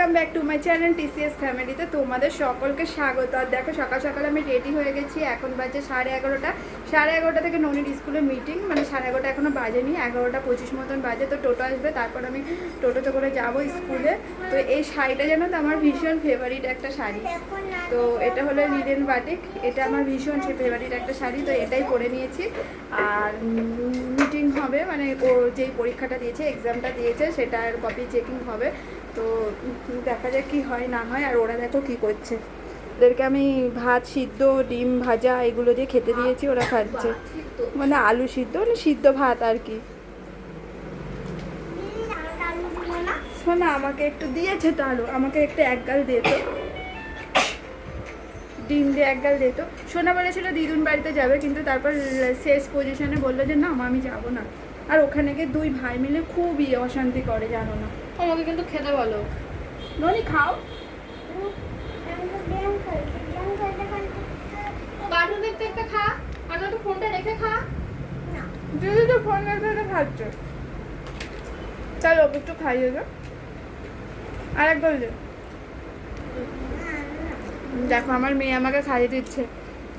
Welcome back to my channel TCS ফ্যামিলিতে তোমাদের সকলকে স্বাগত। আর দেখো সকাল সকাল আমি রেডি হয়ে গেছি, এখন বাজে 11:30। 11:30 থেকে ননির স্কুলে মিটিং, মানে 11:30 এখনও বাজেনি, 11:25 মতন বাজে। তো টোটো আসবে, তারপর আমি টোটোতে করে যাবো স্কুলে। তো এই শাড়িটা জানো তো আমার ভীষণ ফেভারিট একটা শাড়ি। তো এটা হলো লিলেন বাটিক, এটা আমার ভীষণ ফেভারিট একটা শাড়ি। তো এটাই পরে নিয়েছি। আর মিটিং হবে, মানে ও যেই পরীক্ষাটা দিয়েছে, এক্সামটা দিয়েছে, সেটার কপি চেকিং হবে। তো দেখা যাক কি হয় না হয়। আর ওরা দেখো কি করছে, ওদেরকে আমি ভাত সিদ্ধ, ডিম ভাজা এগুলো দিয়ে খেতে দিয়েছি, ওরা খাচ্ছে। মানে আলু সিদ্ধ, মানে সিদ্ধ ভাত আর কি। শোনা, আমাকে একটু দিয়েছে তো আলু, আমাকে একটু এক গাল দিত, ডিম দিয়ে এক গাল দিত। সোনা বলেছিল দিদুন বাড়িতে যাবে, কিন্তু তারপর শেষ পজিশনে বললো যে না আমি যাবো না। আর ওখানে গিয়ে দুই ভাই মিলে খুবই অশান্তি করে, জানো না। আমাকে কিন্তু খেতে বলো। ননি খাও। কার্টুন দেখতে দেখতে খা, আর একটু ফোনটা রেখে খা। দিদি তো ফোন দেখতে খাচ্ছে। চলো ওকে একটু খাইয়ে দে, আর এক গাল দে। দেখো আমার মেয়ে আমাকে খাইয়ে দিচ্ছে।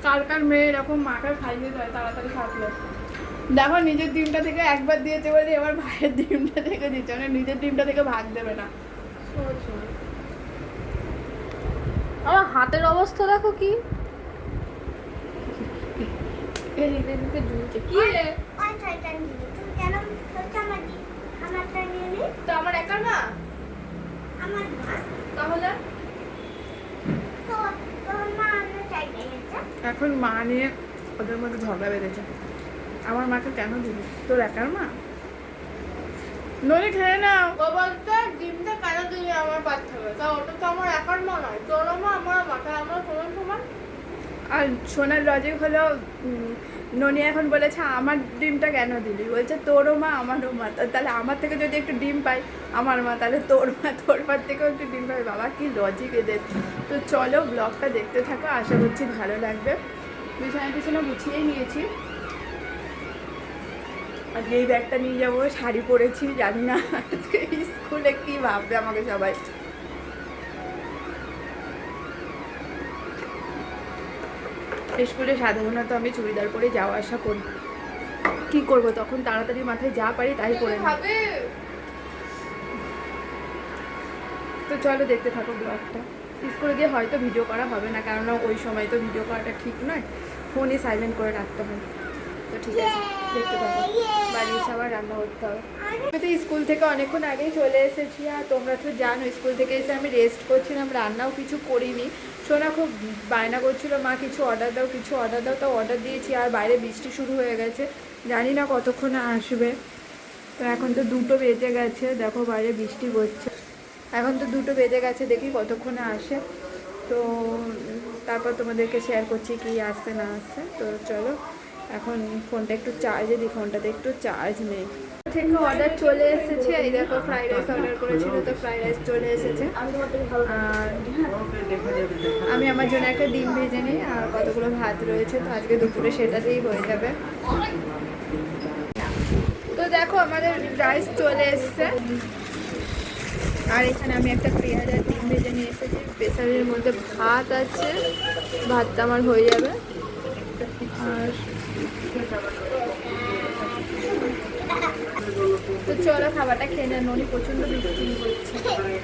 কার কার মেয়ে এরকম মাকে খাইয়ে দেয় তাড়াতাড়ি থাকলে। দেখো নিজের ডিমটা থেকে একবার দিয়েছে বলে এবার ভাইয়ের ডিমটা থেকে দিচ্ছে, মানে নিজের ডিমটা থেকে ভাগ দেবে না। আমার হাতের অবস্থা দেখো কি। কি রে? তো আমার একার মা তাহলে এখন মা নিয়ে ওদের মধ্যে ঝগড়া বেঁধেছে। আমার মাকে কেন দিবি, তোর একার মা? ননি খেয়ে নাও। ও বলতে ডিমটা কেন দিবি আমার বাচ্চাকে? তা ওটা তো আমার একার মা নয়, তোর মা আমার মাথা আমার সমান সমান। আর সোনার লজিক হলো ননি এখন বলেছে আমার ডিমটা কেন দিলি, বলছে তোরও মা আমারও মা, তাহলে আমার থেকে যদি একটু ডিম পাই আমার মা, তাহলে তোর মার থেকেও একটু ডিম পাই। বাবা কি লজিক এদের। তো চলো ব্লগটা দেখতে থাকো, আশা করছি ভালো লাগবে। বিছানা টিছানা গুছিয়েই নিয়েছি, আর এই ব্যাগটা নিয়ে যাবো। শাড়ি পরেছি, জানি না আজকে স্কুলে কি ভাববে আমাকে সবাই। স্কুলে সাধারণত আমি চুড়িদার পরে যাওয়া আসা করি, কি করব তখন তাড়াতাড়ি মাথায় যা পারি তাই পরে নিই। খাবে? তো চলো দেখতে থাকো ব্লগটা। স্কুলে গিয়ে হয়তো ভিডিও করা হবে না, কারণ ওই সময় তো ভিডিও করাটা ঠিক নয়, ফোনে সাইলেন্ট করে রাখতে হয়। তো ঠিক আছে, দেখতে থাকো। বাড়ি এসে আবার রান্না করতে হবে। আমি তো স্কুল থেকে অনেকক্ষণ আগেই চলে এসেছি, আর তোমরা তো জানো স্কুল থেকে এসে আমি রেস্ট করছিলাম, রান্নাও কিছু করিনি। সোনা খুব বায়না করছিল মা কিছু অর্ডার দাও, কিছু অর্ডার দাও। তো অর্ডার দিয়েছি, আর বাইরে বৃষ্টি শুরু হয়ে গেছে, জানি না কতক্ষণে আসবে। তো এখন তো 2টো বেজে গেছে, দেখো বাইরে বৃষ্টি পড়ছে। এখন তো 2টো বেজে গেছে, দেখি কতক্ষণে আসে। তো তারপর তোমাদেরকে শেয়ার করছি কি আসছে না আসছে। তো চলো এখন ফোনটা একটু চার্জে দিই, ফোনটাতে একটু চার্জ নেই। থেকে অর্ডার চলে এসেছে, এই দেখো ফ্রাইড রাইস অর্ডার করেছিল, তো ফ্রাইড রাইস চলে এসেছে। আর আমি আমার জন্য একটা ডিম ভেজে নিই, আর কতগুলো ভাত রয়েছে, তো আজকে দুপুরে সেটাতেই হয়ে যাবে। তো দেখো আমাদের রাইস চলে এসছে, আর এখানে আমি একটা পেঁয়াজ আর ডিম ভেজে নিয়ে এসেছি। প্রেসারের মধ্যে ভাত আছে, ভাতটা আমার হয়ে যাবে। আর তো চলো খাবারটা খেয়ে নেন, ননি প্রচণ্ড বৃষ্টি করছে।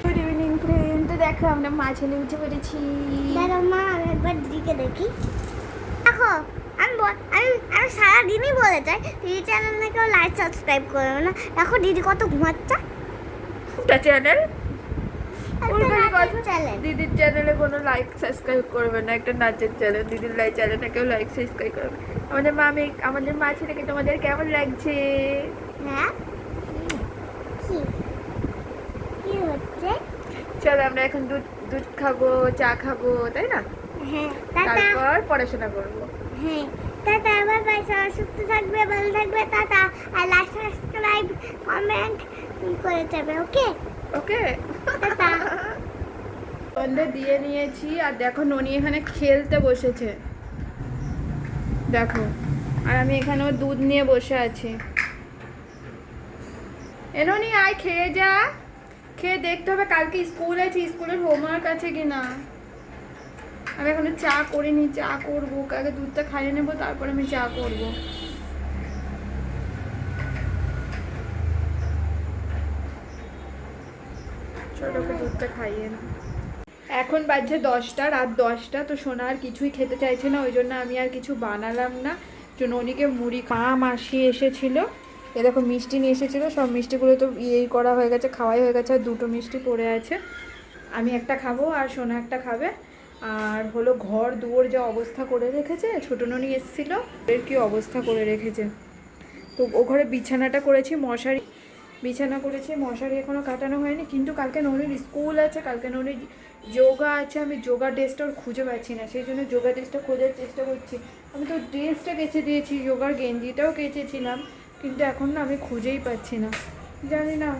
গুড ইভিনিং ফ্রেন্ড, তো দেখো আমরা মাঝখানে উঠে পড়েছি। মা আমি একবার দিদিকে দেখি। দেখো আমি আমি সারাদিনই বলে যাই দিদি চ্যানেলে কেউ লাইক সাবস্ক্রাইব করবে না। দেখো দিদি কত ঘুমাচ্ছে। ওটা চ্যানেল, চ্যানেল দিদির চ্যানেলে কোনো লাইক সাবস্ক্রাইব করবে না, একটা নাচের চ্যানেল। দিদির চ্যানেলে কেউ লাইক সাবস্ক্রাইব করবে। আমাদের মা ছেলেকে তোমাদের কেমন লাগছে? হ্যাঁ কি কি হচ্ছে? চলো আমরা এখন দুধ খাবো, চা খাবো, তাই না? হ্যাঁ টাটা। তারপর পড়াশোনা করবো। হ্যাঁ টাটা, বাই বাই। সবাই সুস্থ থাকবে, ভালো থাকবে, টাটা। আর লাইক সাবস্ক্রাইব কমেন্ট করে যাবে। ওকে ওকে টাটা। সন্ধে দিয়ে নিয়েছি, আর দেখো ননি এখানে খেলতে বসেছে, দেখো। আর আমি এখানে ওর দুধ নিয়ে বসে আছি। এ ননি আয় খেয়ে যা। খেয়ে দেখতে হবে কালকে স্কুল আছে, স্কুলের হোমওয়ার্ক আছে কিনা। আমি এখনো চা করিনি, চা করবো, আগে দুধটা খাইয়ে নেবো তারপরে আমি চা করবো। ছোটকে দুধটা খাইয়ে না। এখন বাজছে 10টা, রাত 10টা। তো সোনা আর কিছুই খেতে চাইছে না, ওই জন্য আমি আর কিছু বানালাম না। ননিকে মুড়ি মাসি এসেছিল, এ দেখো মিষ্টি নিয়ে এসেছিলো, সব মিষ্টিগুলো তো ইয়েই করা হয়ে গেছে, খাওয়াই হয়ে গেছে, আর 2টো মিষ্টি পড়ে আছে। আমি একটা খাবো আর সোনা একটা খাবে। আর হলো ঘর দুয়ার যা অবস্থা করে রেখেছে, ছোটো ননি এসেছিলো, এর কি অবস্থা করে রেখেছে। তো ও ঘরে বিছানাটা করেছি, বিছানা করেছি, মশারি এখনও কাটানো হয়নি। কিন্তু কালকে ননির স্কুল আছে, কালকে ননির যোগা আছে, আমি যোগা ড্রেসটা ওর খুঁজে পাচ্ছি না, সেই জন্য যোগা ড্রেসটা খোঁজার চেষ্টা করছি। আমি তো ড্রেসটা কেচে দিয়েছি, যোগার গেঞ্জিটাও কেচেছিলাম, কিন্তু এখন না আমি খুঁজেই পাচ্ছি না, জানি না।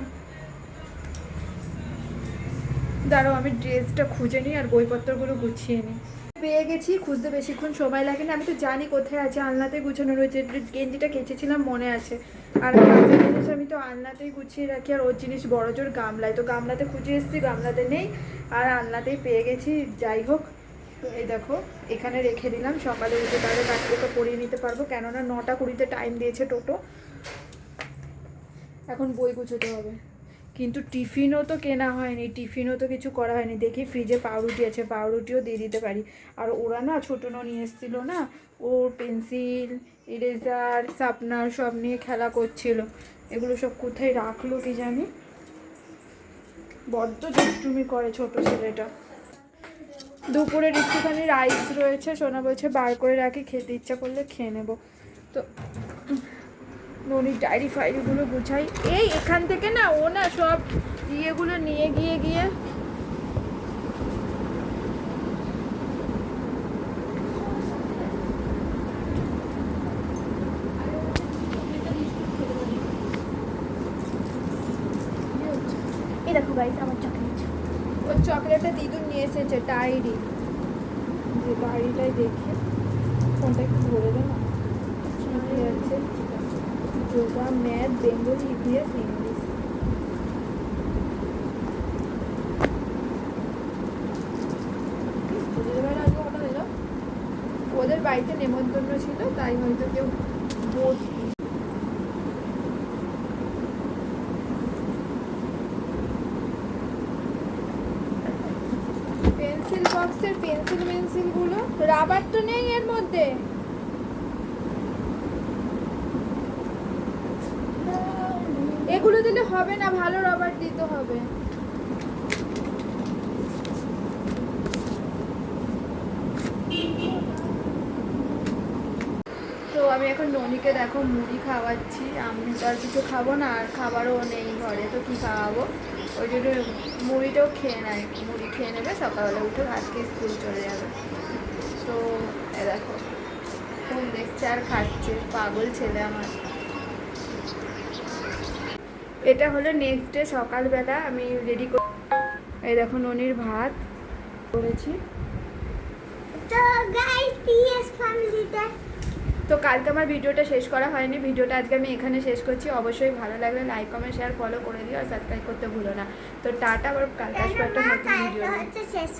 দাঁড়াও আমি ড্রেসটা খুঁজে নিই আর বইপত্রগুলো গুছিয়ে নিই। পেয়ে গেছি, খুঁজতে বেশিক্ষণ সময় লাগে না, আমি তো জানি কোথায় আছে, আলনাতে গুছানো রয়েছে। গেঞ্জিটা কেচেছিলাম মনে আছে, আর কাজের জিনিস আমি তো আলনাতেই গুছিয়ে রাখি, আর ওর জিনিস বড় জোর গামলায়, তো গামলাতে খুঁজে এসেছি, গামলাতে নেই, আর আলনাতেই পেয়ে গেছি। যাই হোক, তো এই দেখো এখানে রেখে দিলাম, সকালে উঠে তাহলে বাচ্চাকে পরিয়ে নিতে পারবো, কেননা 9টা 20-তে টাইম দিয়েছে টোটো। এখন বই গুছোতে হবে, কিন্তু টিফিনও তো কেনা হয়নি, টিফিনও তো কিছু করা হয়নি। দেখি ফ্রিজে পাউরুটি আছে, পাউরুটিও দিয়ে দিতে পারি। আর ওরা না ছোটো নিয়ে এসেছিলো না, ওর পেন্সিল, ইরেজার, শার্পনার সব নিয়ে খেলা করছিল, এগুলো সব কোথায় রাখলো কি জানি, বড্ড দুষ্টুমি করে ছোট ছেলেটা। দুপুরের একটুখানি রাইস রয়েছে, সোনা বলছে বার করে রাখি, খেতে ইচ্ছা করলে খেয়ে নেবো। তো ননির ডায়েরি ফাইলগুলো গুছাই, এই এখান থেকে না ও না সব ইয়েগুলো নিয়ে গিয়ে এই দেখো গাইস আমার চকলেট। ওর চকলেটটা দিদুন নিয়ে এসেছে, ডায়েরি, যে ডায়েরিটাই দেখি, ফোনটা একটু ধরে দেয় না, ঠিক আছে। Yoga, math, Bengali, EVS, English. ওদের বাড়িতে নেমন্তন্ন ছিল, তাই হয়তো কেউ বোধ। পেন্সিল বক্সের পেন্সিলগুলো, রাবার তো নেই এর মধ্যে। এগুলো দিলে হবে না, ভালো রাবার দিতে হবে। তো আমি এখন ননিকে দেখো মুড়ি খাওয়াচ্ছি, আমি তো আর কিছু খাবো না, আর খাবারও নেই ঘরে, তো কী খাওয়াবো, ওই জন্য মুড়িটাও খেয়ে নেয়, মুড়ি খেয়ে নেবে, সকালবেলা উঠে ভাত খেয়ে স্কুল চলে যাবে। তো এ দেখো ফোন দেখছে আর খাচ্ছে, পাগল ছেলে আমার। এটা হলো নেক্সট ডে সকালবেলা আমি রেডি করে, এই দেখো ননির ভাত করেছি। তো গাইস পিএস ফ্যামিলিতে, তো কালকে আমার ভিডিওটা শেষ করা হয়নি, ভিডিওটা আজকে আমি এখানে শেষ করছি। অবশ্যই ভালো লাগলে লাইক কমেন্ট শেয়ার ফলো করে দিও, আর সাবস্ক্রাইব করতে ভুলো না। তো টাটা, আবার কালকে আসবো একটা নতুন ভিডিও। শেষ